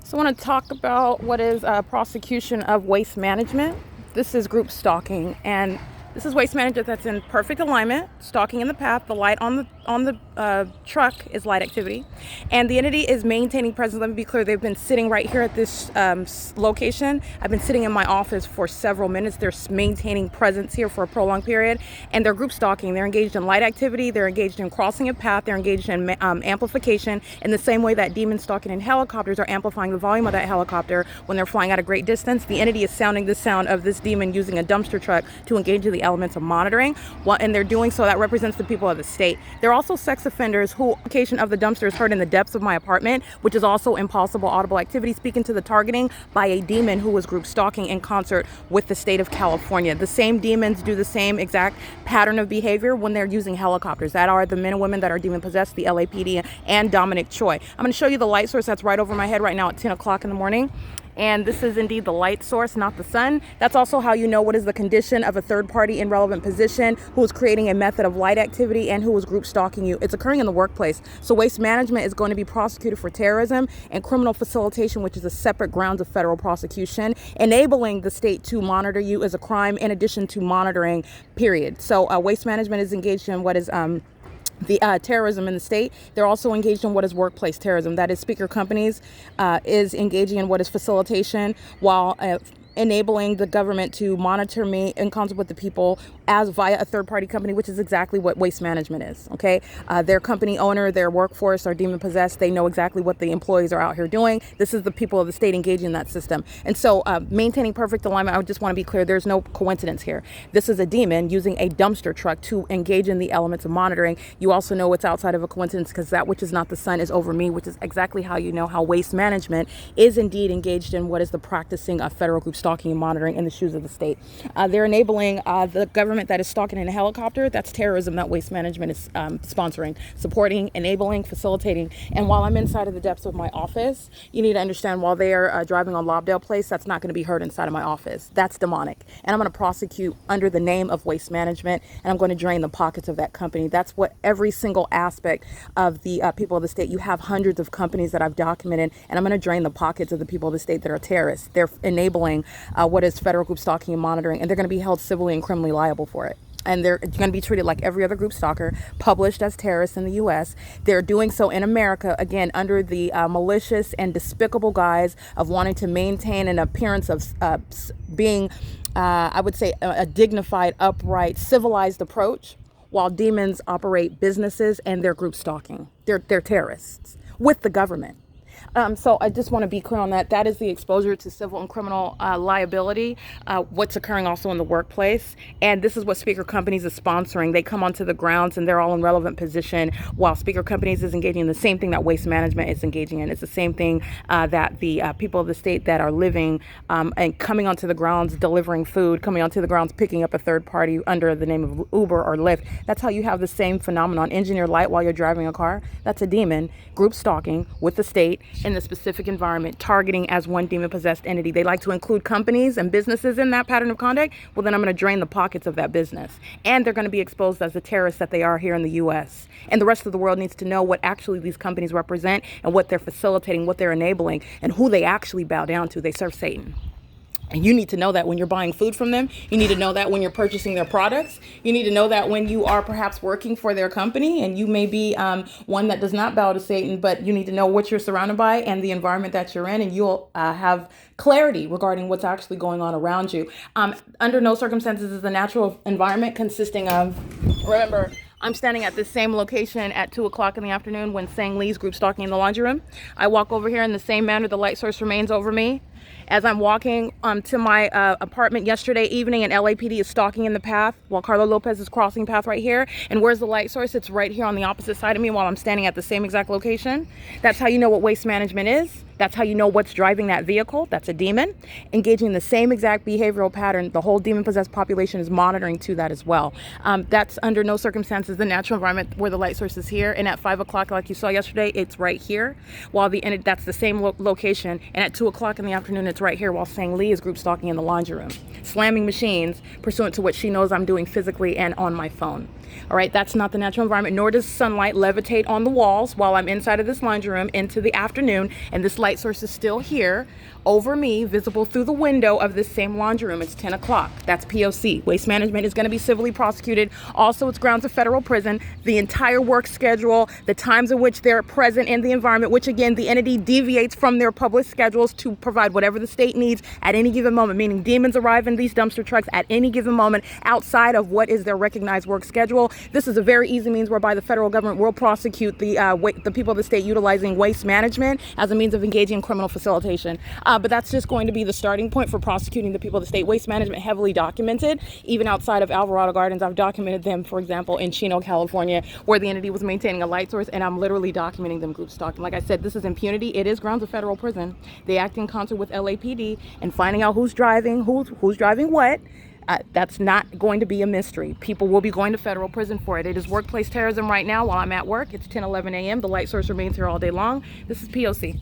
So I want to talk about what is prosecution of waste management. This is group stalking, and this is waste management that's in perfect alignment, stalking in the path. The light on the truck is light activity, and the entity is maintaining presence. Let me be clear: they've been sitting right here at this location. I've been sitting in my office for several minutes. They're maintaining presence here for a prolonged period, and they're group stalking. They're engaged in light activity. They're engaged in crossing a path. They're engaged in amplification in the same way that demon stalking in helicopters are amplifying the volume of that helicopter when they're flying at a great distance. The entity is sounding the sound of this demon using a dumpster truck to engage in the elements of monitoring, and they're doing so that represents the people of the state. They're also sex offenders who occasion of the dumpster is heard in the depths of my apartment, which is also impossible audible activity, speaking to the targeting by a demon who was group stalking in concert with the state of California. The same demons do the same exact pattern of behavior when they're using helicopters. That are the men and women that are demon possessed, the LAPD and Dominic Choi. I'm going to show you the light source that's right over my head right now at 10 o'clock in the morning. And this is indeed the light source, not the sun. That's also how you know what is the condition of a third party in relevant position who is creating a method of light activity and who is group stalking you. It's occurring in the workplace. So waste management is going to be prosecuted for terrorism and criminal facilitation, which is a separate grounds of federal prosecution. Enabling the state to monitor you is a crime in addition to monitoring, period. So waste management is engaged in what is the terrorism in the state. They're also engaged in what is workplace terrorism. That is, speaker companies is engaging in what is facilitation while enabling the government to monitor me in concert with the people as via a third-party company, which is exactly what waste management is, okay? Their company owner, their workforce are demon-possessed. They know exactly what the employees are out here doing. This is the people of the state engaging in that system. And so maintaining perfect alignment, I just want to be clear, there's no coincidence here. This is a demon using a dumpster truck to engage in the elements of monitoring. You also know it's outside of a coincidence because that which is not the sun is over me, which is exactly how you know how waste management is indeed engaged in what is the practicing of federal group stalking and monitoring in the shoes of the state. They're enabling the government that is stalking in a helicopter. That's terrorism that waste management is sponsoring, supporting, enabling, facilitating. And while I'm inside of the depths of my office, you need to understand while they are driving on Lobdell Place, that's not going to be heard inside of my office. That's demonic. And I'm going to prosecute under the name of waste management, and I'm going to drain the pockets of that company. That's what every single aspect of the people of the state. You have hundreds of companies that I've documented, and I'm going to drain the pockets of the people of the state that are terrorists. They're enabling what is federal group stalking and monitoring, and they're going to be held civilly and criminally liable for it. And they're going to be treated like every other group stalker, published as terrorists in the U.S. They're doing so in America, again, under the malicious and despicable guise of wanting to maintain an appearance of being, I would say, a dignified, upright, civilized approach, while demons operate businesses and they're group stalking. They're terrorists with the government. So I just want to be clear on that. That is the exposure to civil and criminal liability, what's occurring also in the workplace. And this is what speaker companies is sponsoring. They come onto the grounds and they're all in relevant position while speaker companies is engaging in the same thing that waste management is engaging in. It's the same thing that the people of the state that are living and coming onto the grounds, delivering food, coming onto the grounds, picking up a third party under the name of Uber or Lyft. That's how you have the same phenomenon. Engineer light while you're driving a car. That's a demon group stalking with the state in the specific environment, targeting as one demon-possessed entity. They like to include companies and businesses in that pattern of conduct. Well, then I'm going to drain the pockets of that business. And they're going to be exposed as the terrorists that they are here in the U.S. And the rest of the world needs to know what actually these companies represent and what they're facilitating, what they're enabling, and who they actually bow down to. They serve Satan. And you need to know that when you're buying food from them. You need to know that when you're purchasing their products. You need to know that when you are perhaps working for their company, and you may be one that does not bow to Satan, but you need to know what you're surrounded by and the environment that you're in, and you'll have clarity regarding what's actually going on around you. Under no circumstances is the natural environment consisting of, remember, I'm standing at this same location at 2 o'clock in the afternoon when Sang Lee's group stalking in the laundry room. I walk over here in the same manner. The light source remains over me. As I'm walking to my apartment yesterday evening, and LAPD is stalking in the path while Carlo Lopez is crossing path right here. And where's the light source? It's right here on the opposite side of me while I'm standing at the same exact location. That's how you know what waste management is. That's how you know what's driving that vehicle. That's a demon engaging in the same exact behavioral pattern. The whole demon-possessed population is monitoring to that as well. That's under no circumstances the natural environment where the light source is here. And at 5 o'clock, like you saw yesterday, it's right here. While that's the same location. And at 2 o'clock in the afternoon, it's right here while Sang Lee is group stalking in the laundry room, slamming machines pursuant to what she knows I'm doing physically and on my phone. All right, that's not the natural environment, nor does sunlight levitate on the walls while I'm inside of this laundry room into the afternoon, and this light source is still here over me, visible through the window of this same laundry room. It's 10 o'clock. That's P.O.C. Waste management is going to be civilly prosecuted. Also, it's grounds of federal prison. The entire work schedule, the times in which they're present in the environment, which again, the entity deviates from their published schedules to provide whatever the state needs at any given moment, meaning demons arrive in these dumpster trucks at any given moment outside of what is their recognized work schedule. This is a very easy means whereby the federal government will prosecute the people of the state utilizing waste management as a means of engaging in criminal facilitation. But that's just going to be the starting point for prosecuting the people of the state. Waste management heavily documented, even outside of Alvarado Gardens. I've documented them, for example, in Chino, California, where the entity was maintaining a light source, and I'm literally documenting them group stalking. Like I said, this is impunity. It is grounds of federal prison. They act in concert with LAPD and finding out who's driving what. That's not going to be a mystery. People will be going to federal prison for it. It is workplace terrorism right now while I'm at work. It's 10:11 a.m. The light source remains here all day long. This is P.O.C.